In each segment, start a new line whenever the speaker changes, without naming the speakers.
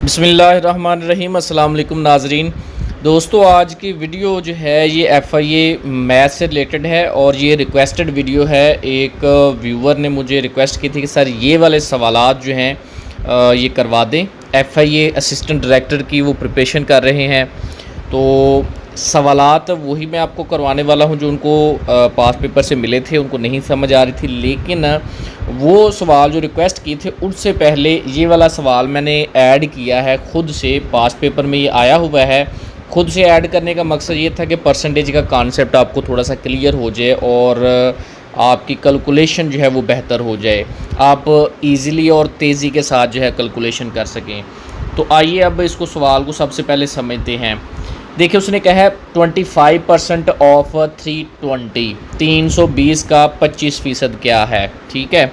बिस्मिल्लाहिर्रहमानिर्रहीम। अस्सलाम वालेकुम नाजरीन। दोस्तों, आज की वीडियो जो है ये FIA मैथ से रिलेटेड है और ये रिक्वेस्टेड वीडियो है। एक व्यूवर ने मुझे रिक्वेस्ट की थी कि सर ये वाले सवालात जो हैं ये करवा दें। FIA असिस्टेंट डायरेक्टर की वो प्रिपरेशन कर रहे हैं, तो सवालात वही मैं आपको करवाने वाला हूं जो उनको पास पेपर से मिले थे, उनको नहीं समझ आ रही थी। लेकिन वो सवाल जो रिक्वेस्ट किए थे उससे पहले ये वाला सवाल मैंने ऐड किया है खुद से। पास पेपर में ये आया हुआ है। खुद से ऐड करने का मकसद ये था कि परसेंटेज का कॉन्सेप्ट आपको थोड़ा सा क्लियर हो जाए और आपकी कैलकुलेशन जो है वो बेहतर हो जाए, आप इजीली और तेज़ी के साथ जो है कैलकुलेशन कर सकें। तो आइए अब इसको सवाल को सबसे पहले समझते हैं। देखिए, उसने कहा है 25% ऑफ 320, 320 का 25% क्या है। ठीक है,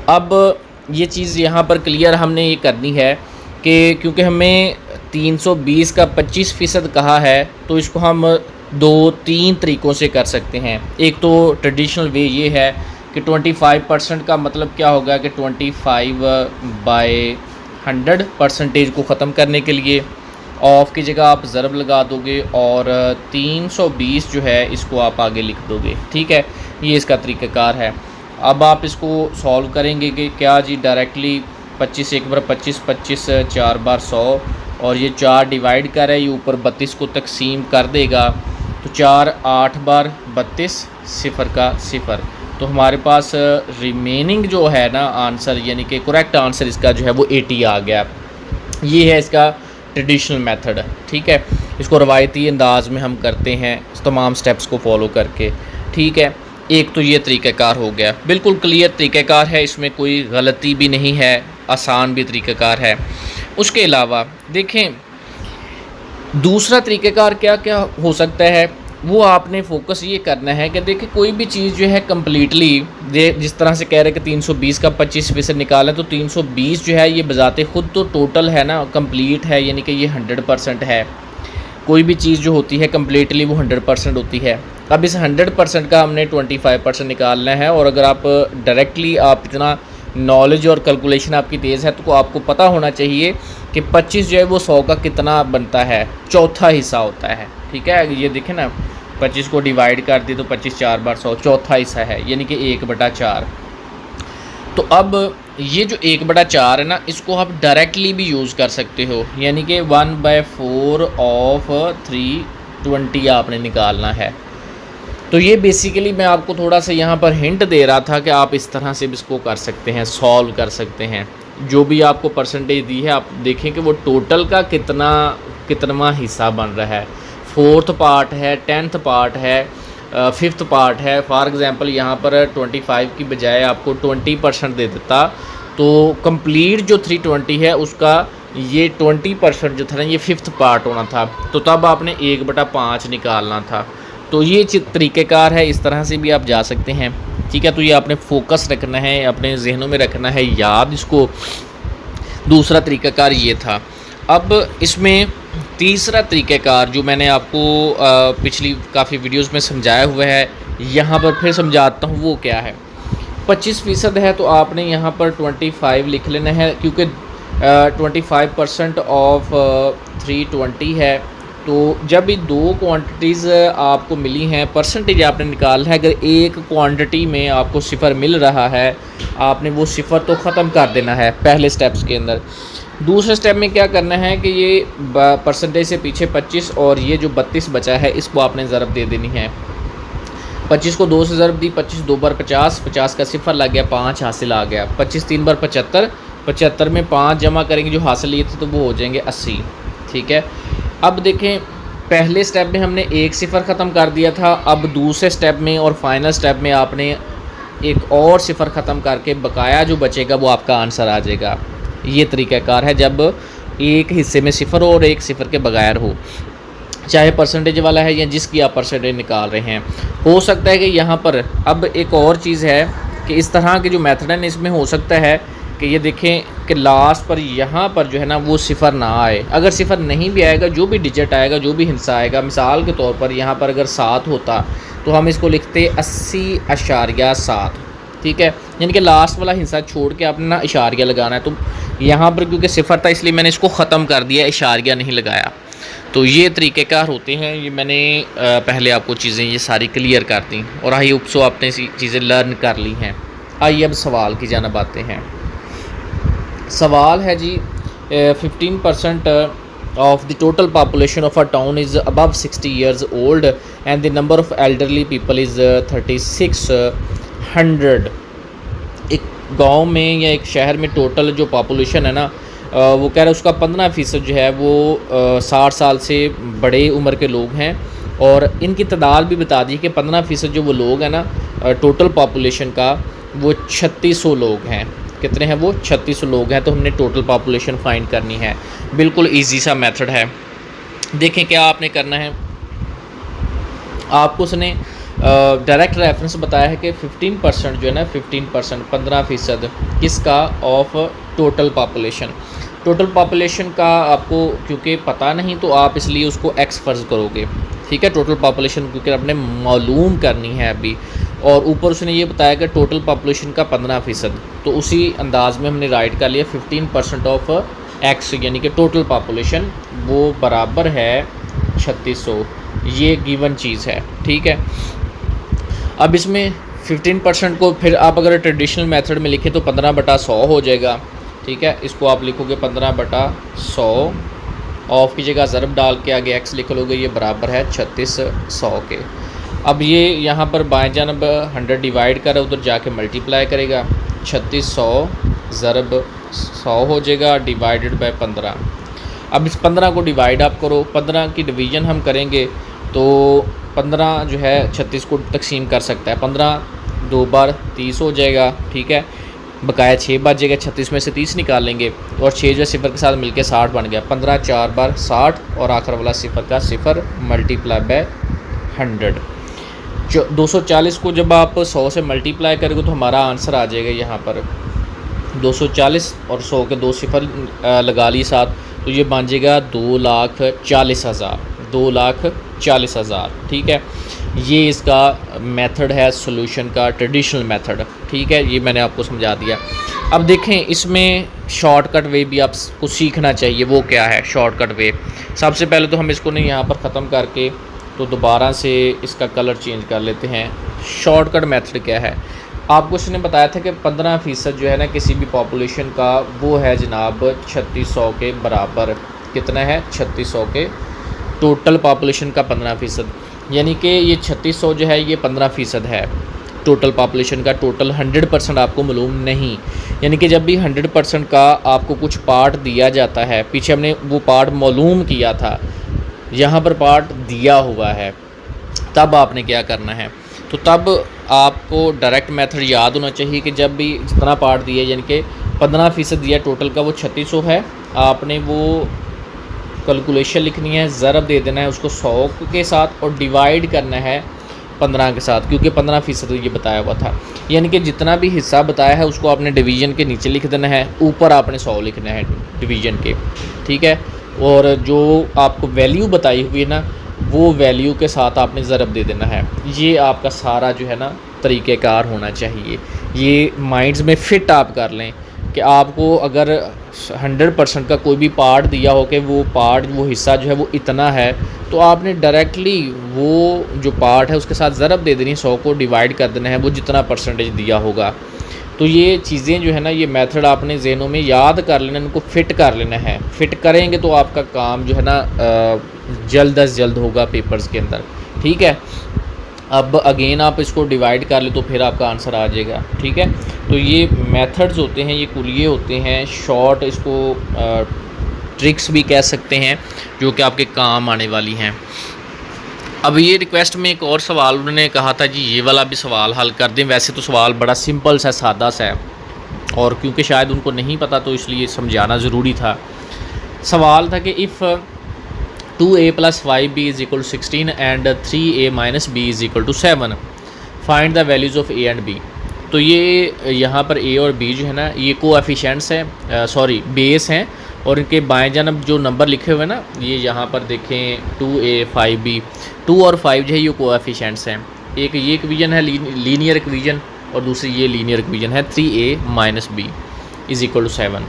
अब ये चीज़ यहाँ पर क्लियर हमने ये करनी है कि क्योंकि हमें 320 का 25% कहा है, तो इसको हम 2-3 तरीक़ों से कर सकते हैं। एक तो ट्रेडिशनल वे ये है कि 25% का मतलब क्या होगा कि 25/100 परसेंटेज को ख़त्म करने के लिए ऑफ की जगह आप ज़रब लगा दोगे और 320 जो है इसको आप आगे लिख दोगे। ठीक है, ये इसका तरीक़ाकार है। अब आप इसको सॉल्व करेंगे कि क्या जी डायरेक्टली 25 एक बार 25, 25 4 बार 100 और ये 4 डिवाइड कर है, ये ऊपर 32 को तकसीम कर देगा, तो 4 8 बार 32, 0 का 0। तो हमारे पास रिमेनिंग जो है ना आंसर, यानी कि करेक्ट आंसर इसका जो है वो 80 आ गया। ये है इसका ट्रेडिशनल मेथड। ठीक है, इसको रवायती अंदाज में हम करते हैं तमाम स्टेप्स को फॉलो करके। ठीक है, एक तो ये तरीक़ाकार हो गया, बिल्कुल क्लियर तरीक़ाकार है, इसमें कोई गलती भी नहीं है, आसान भी तरीक़ाकार है। उसके अलावा देखें दूसरा तरीक़ाकार क्या क्या हो सकता है, वो आपने फोकस ये करना है कि देखिए कोई भी चीज़ जो है कम्प्लीटली, जिस तरह से कह रहे हैं कि 320 का 25% निकाला, तो 320 जो है ये बजाते ख़ुद तो टोटल है ना, कंप्लीट है, यानी कि ये 100% है। कोई भी चीज़ जो होती है कम्प्लीटली वो 100% होती है। अब इस 100% का हमने 25% निकालना है, और अगर आप डायरेक्टली आप इतना नॉलेज और कैलकुलेशन आपकी तेज़ है तो आपको पता होना चाहिए कि 25 जो है वो 100 का कितना बनता है, चौथा हिस्सा होता है। ठीक है, ये देखें ना, 25 को डिवाइड कर दी तो 25 4 बार 100, चौथा हिस्सा है, यानी कि 1/4। तो अब ये जो 1/4 है ना, इसको आप डायरेक्टली भी यूज़ कर सकते हो, यानी कि 1/4 ऑफ 320 आपने निकालना है। तो ये बेसिकली मैं आपको थोड़ा सा यहाँ पर हिंट दे रहा था कि आप इस तरह से भी इसको कर सकते हैं, सॉल्व कर सकते हैं। जो भी आपको परसेंटेज दी है आप देखें कि वो टोटल का कितनवा हिस्सा बन रहा है। 4th पार्ट है, 10th पार्ट है, 5th पार्ट है। फॉर एग्ज़ाम्पल यहाँ पर 25 की बजाय आपको 20% दे देता, तो कंप्लीट जो 320 है उसका ये 20% जो था ना, ये 5th पार्ट होना था, तो तब आपने 1/5 निकालना था। तो ये तरीक़ेकार है, इस तरह से भी आप जा सकते हैं। ठीक है, तो ये आपने फोकस रखना है, अपने जहनों में रखना है याद इसको। दूसरा तरीक़ाकार ये था। अब इसमें तीसरा तरीक़ाकार जो मैंने आपको पिछली काफ़ी वीडियोस में समझाया हुआ है, यहाँ पर फिर समझाता हूँ वो क्या है। 25% है तो आपने यहाँ पर 25 लिख लेना है, क्योंकि 25% ऑफ 320 है। तो जब ये 2 क्वांटिटीज़ आपको मिली हैं, परसेंटेज आपने निकालना है। अगर एक क्वांटिटी में आपको 0 मिल रहा है, आपने वो 0 तो ख़त्म कर देना है पहले स्टेप्स के अंदर। दूसरे स्टेप में क्या करना है कि ये परसेंटेज से पीछे 25 और ये जो 32 बचा है इसको आपने ज़रब दे देनी है। 25 को 2 से ज़रब दी, 25 2 बार 50, 50 का 0 लग गया, 5 हासिल आ गया। 25 3 बार 75, 75 में 5 जमा करेंगे जो हासिल लिए थे तो वो हो जाएंगे 80। ठीक है, अब देखें पहले स्टेप में हमने एक 0 ख़त्म कर दिया था। अब दूसरे स्टेप में और फाइनल स्टेप में आपने एक और 0 ख़त्म करके बकाया जो बचेगा वो आपका आंसर आ जाएगा। ये तरीक़ाकार है जब एक हिस्से में 0 हो और एक 0 के बगैर हो, चाहे परसेंटेज वाला है या जिसकी आप परसेंटेज निकाल रहे हैं। हो सकता है कि यहाँ पर अब एक और चीज़ है कि इस तरह के जो मेथड है इसमें हो सकता है कि ये देखें कि लास्ट पर यहाँ पर जो है ना वो 0 ना आए। अगर 0 नहीं भी आएगा, जो भी डिजिट आएगा, जो भी हिस्सा आएगा, मिसाल के तौर पर यहाँ पर अगर 7 होता तो हम इसको लिखते 80.7। ठीक है, यानी कि लास्ट वाला हिस्सा छोड़ के आपने ना इशारिया लगाना है। तो यहाँ पर क्योंकि सिफर था इसलिए मैंने इसको ख़त्म कर दिया, इशारिया नहीं लगाया। तो ये तरीक़ेकार होते हैं। ये मैंने पहले आपको चीज़ें ये सारी क्लियर कर दी और आई होप सो आपने चीज़ें लर्न कर ली हैं। आइए अब सवाल की जानब आते हैं। सवाल है जी 15% of the total population of a town is above 60 years old and the number of elderly people is 3600। एक गांव में या एक शहर में टोटल जो पॉपुलेशन है ना वो कह रहा है उसका 15% जो है वो 60 साल से बड़े उम्र के लोग हैं और इनकी तादाद भी बता दी कि 15% जो वो लोग हैं ना टोटल पॉपुलेशन का वो 3600 लोग हैं। कितने हैं वो? 3600 लोग हैं। तो हमने टोटल पॉपुलेशन फाइंड करनी है। बिल्कुल इजी सा मेथड है। देखें क्या आपने करना है। आपको उसने डायरेक्ट रेफरेंस बताया है कि 15% जो है ना 15% किसका of total population. Total population का आपको क्योंकि पता नहीं तो आप इसलिए उसको एक्स फ़र्ज़ करोगे, ठीक है। टोटल पॉपुलेशन क्योंकि आपने मालूम करनी है अभी, और ऊपर उसने ये बताया कि टोटल पॉपुलेशन का 15%, तो उसी अंदाज में हमने राइट कर लिया 15% ऑफ एक्स यानी कि टोटल पॉपुलेशन वो बराबर है 3600। ये गिवन चीज़ है, ठीक है। अब इसमें 15% को फिर आप अगर ट्रेडिशनल मेथड में लिखें तो 15/100 हो जाएगा, ठीक है। इसको आप लिखोगे 15/100, ऑफ की जगह ज़रब डाल के आगे एक्स लिख लोगे, ये बराबर है 3600 के। अब ये यहाँ पर बाएं जानब 100 डिवाइड कर उधर जाके मल्टीप्लाई करेगा, 3600 ज़रब 100 हो जाएगा डिवाइडेड बाय 15। अब इस 15 को डिवाइड आप करो, 15 की डिवीज़न हम करेंगे तो 15 जो है 36 को तकसीम कर सकता है। 15 2 बार 30 हो जाएगा, ठीक है। बकाया 6 बचेगा, 36 में से 30 निकाल लेंगे और 6 जो सिफर के साथ मिलके 60 बन गया। 15 4 बार 60 और आखिर वाला सिफर का सिफर मल्टीप्लाई बाय 100। 240 को जब आप 100 से मल्टीप्लाई करोगे तो हमारा आंसर आ जाएगा यहाँ पर 240 और 100 के 2 सिफर लगा ली साथ, तो ये बन जाएगा 2,40,000, 2,40,000, ठीक है। ये इसका मेथड है सॉल्यूशन का, ट्रेडिशनल मेथड, ठीक है। ये मैंने आपको समझा दिया। अब देखें इसमें शॉर्टकट वे भी आपको सीखना चाहिए। वो क्या है शॉर्टकट वे? सबसे पहले तो हम इसको नहीं यहाँ पर ख़त्म करके तो दोबारा से इसका कलर चेंज कर लेते हैं। शॉर्टकट मेथड क्या है? आपको उसने बताया था कि 15% जो है ना किसी भी पॉपुलेशन का वो है जनाब 3600 के बराबर। कितना है? 3600 के टोटल पॉपुलेशन का 15%, यानी कि ये 3600 जो है ये 15% है टोटल पॉपुलेशन का। टोटल 100% आपको मालूम नहीं, यानी कि जब भी 100% का आपको कुछ पार्ट दिया जाता है, पीछे हमने वो पार्ट मालूम किया था, यहाँ पर पार्ट दिया हुआ है, तब आपने क्या करना है? तो तब आपको डायरेक्ट मेथड याद होना चाहिए कि जब भी जितना पार्ट दिया यानी कि 15% दिया टोटल का वो 3600 है, आपने वो कैलकुलेशन लिखनी है, ज़रब दे देना है उसको 100 के साथ और डिवाइड करना है 15 के साथ, क्योंकि 15% ये बताया हुआ था। यानी कि जितना भी हिस्सा बताया है उसको आपने डिवीज़न के नीचे लिख देना है, ऊपर आपने 100 लिखना है डिवीज़न के, ठीक है। और जो आपको वैल्यू बताई हुई है ना वो वैल्यू के साथ आपने ज़रब दे देना है। ये आपका सारा जो है ना तरीक़ेकार होना चाहिए। ये माइंड्स में फ़िट आप कर लें कि आपको अगर 100% का कोई भी पार्ट दिया हो कि वो पार्ट वो हिस्सा जो है वो इतना है, तो आपने डायरेक्टली वो जो पार्ट है उसके साथ ज़रब दे देनी, 100 को डिवाइड कर देना है वो जितना परसेंटेज दिया होगा। तो ये चीज़ें जो है ना ये मेथड आपने ज़हनों में याद कर लेना, इनको फ़िट कर लेना है। फ़िट करेंगे तो आपका काम जो है ना जल्द अज जल्द होगा पेपर्स के अंदर, ठीक है। अब अगेन आप इसको डिवाइड कर ले तो फिर आपका आंसर आ जाएगा, ठीक है। तो ये मेथड्स होते हैं, ये कुलिये होते हैं, शॉर्ट इसको ट्रिक्स भी कह सकते हैं जो कि आपके काम आने वाली हैं। अब ये रिक्वेस्ट में एक और सवाल उन्होंने कहा था जी ये वाला भी सवाल हल कर दें। वैसे तो सवाल बड़ा सिंपल सा सादा सा है और क्योंकि शायद उनको नहीं पता तो इसलिए समझाना ज़रूरी था। सवाल था कि if 2a + 5b = 16 and 3a - b = 7 find the values of a and b। तो ये यहाँ पर a और b जो है ना ये कोएफिशिएंट्स हैं, सॉरी बेस हैं, और इनके बाएं जानब जो नंबर लिखे हुए हैं ना ये यहाँ पर देखें 2a 5b, 2 और 5 जो है ये कोएफिशिएंट्स हैं। एक ये इक्वेशन है लीनियर इक्वेशन और दूसरी ये लीनियर इक्वेशन है 3a - b = 7।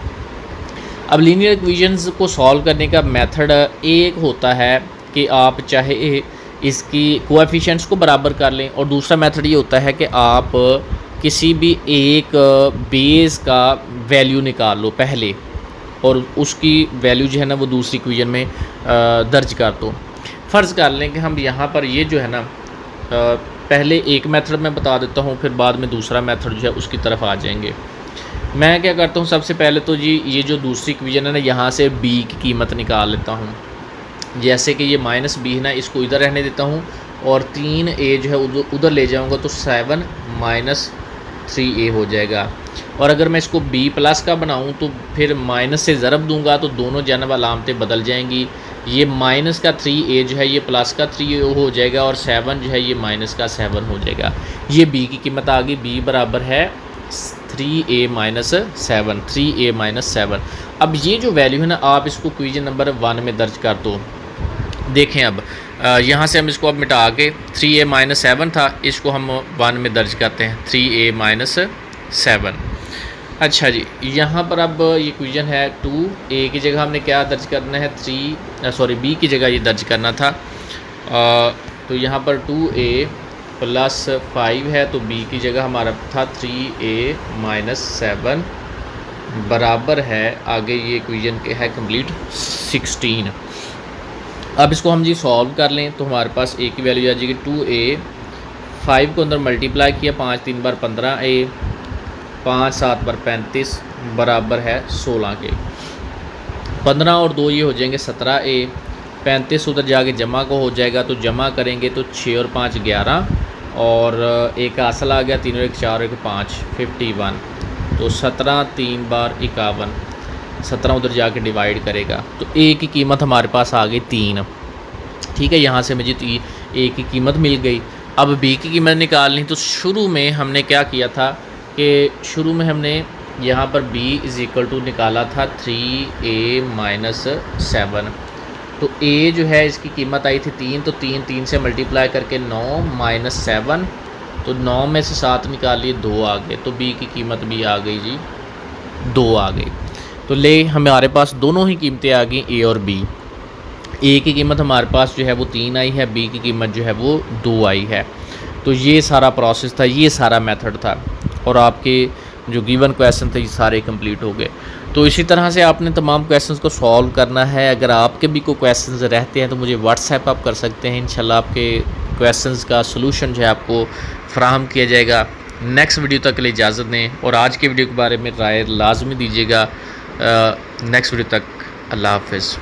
अब लीनियर इक्वेशंस को सॉल्व करने का मेथड एक होता है कि आप चाहे इसकी कोएफिशिएंट्स को बराबर कर लें, और दूसरा मेथड ये होता है कि आप किसी भी एक बेस का वैल्यू निकाल लो पहले, और उसकी वैल्यू जो है ना वो दूसरी इक्वेशन में दर्ज कर दो। फ़र्ज़ कर लें कि हम यहाँ पर ये जो है ना पहले एक मेथड मैं बता देता हूँ, फिर बाद में दूसरा मेथड जो है उसकी तरफ आ जाएंगे। मैं क्या करता हूँ, सबसे पहले तो जी ये जो दूसरी इक्वेशन है ना, यहाँ से b की कीमत निकाल लेता हूँ। जैसे कि ये माइनस बी है ना, इसको इधर रहने देता हूँ और 3a जो है उधर ले जाऊँगा तो 7 माइनस 3a हो जाएगा। और अगर मैं इसको b प्लस का बनाऊँ तो फिर माइनस से ज़रब दूंगा तो दोनों जानब अलामतें बदल जाएंगी। ये माइनस का 3a जो है ये प्लस का 3a हो जाएगा, और 7 जो है ये माइनस का 7 हो जाएगा। ये b की कीमत आ गई, b बराबर है 3a माइनस 7, 3a माइनस 7। अब ये जो वैल्यू है ना, आप इसको इक्वेशन नंबर 1 में दर्ज कर दो। देखें अब यहाँ से हम इसको अब मिटा के 3a माइनस 7 था, इसको हम 1 में दर्ज करते हैं 3a माइनस 7। अच्छा जी, यहाँ पर अब ये इक्वेशन है 2a की जगह हमने क्या दर्ज करना है, b की जगह ये दर्ज करना था। तो यहाँ पर 2a प्लस 5 है, तो b की जगह हमारा था 3a माइनस 7 बराबर है, आगे ये इक्वेशन के है कंप्लीट 16। अब इसको हम जी सॉल्व कर लें तो हमारे पास a की वैल्यू आ जाएगी 2a, 5 को अंदर मल्टीप्लाई किया 5 3 बार 15a, 5 7 बार 35 बराबर है 16 के। 15 और 2 ये हो जाएंगे 17a, 35 उधर जाके जमा को हो जाएगा, तो जमा करेंगे तो 6 और 5 11, और एक हासिल आ गया, 3 और 1 4 और 1 5 51, तो 17 3 बार 51, 17 उधर जाके डिवाइड करेगा तो a की कीमत हमारे पास आ गई 3। ठीक है, यहाँ से मुझे a की कीमत मिल गई। अब b की कीमत निकालनी, तो शुरू में हमने क्या किया था कि शुरू में हमने यहाँ पर b इज़ इक्वल टू निकाला था 3a माइनस 7। तो a जो है इसकी कीमत आई थी 3, तो 3 से मल्टीप्लाई करके 9 माइनस 7, तो 9 में से 7 निकालिए 2 आ गए, तो b की कीमत भी आ गई जी 2 आ गई। तो ले हमारे पास दोनों ही कीमतें आ गई a और b। a की कीमत हमारे पास जो है वो 3 आई है, b की कीमत जो है वो 2 आई है। तो ये सारा प्रोसेस था, ये सारा मेथड था, और आपके जो गिवन क्वेश्चन थे ये सारे कंप्लीट हो गए। तो इसी तरह से आपने तमाम क्वेश्चंस को सॉल्व करना है। अगर आपके भी कोई क्वेश्चंस रहते हैं तो मुझे व्हाट्सएप आप कर सकते हैं, इंशाल्लाह आपके क्वेश्चंस का सलूशन जो है आपको फ़राहम किया जाएगा। नेक्स्ट वीडियो तक के लिए इजाज़त दें, और आज के वीडियो के बारे में राय लाजमी दीजिएगा। नेक्स्ट वीडियो तक अल्लाह हाफ़िज़।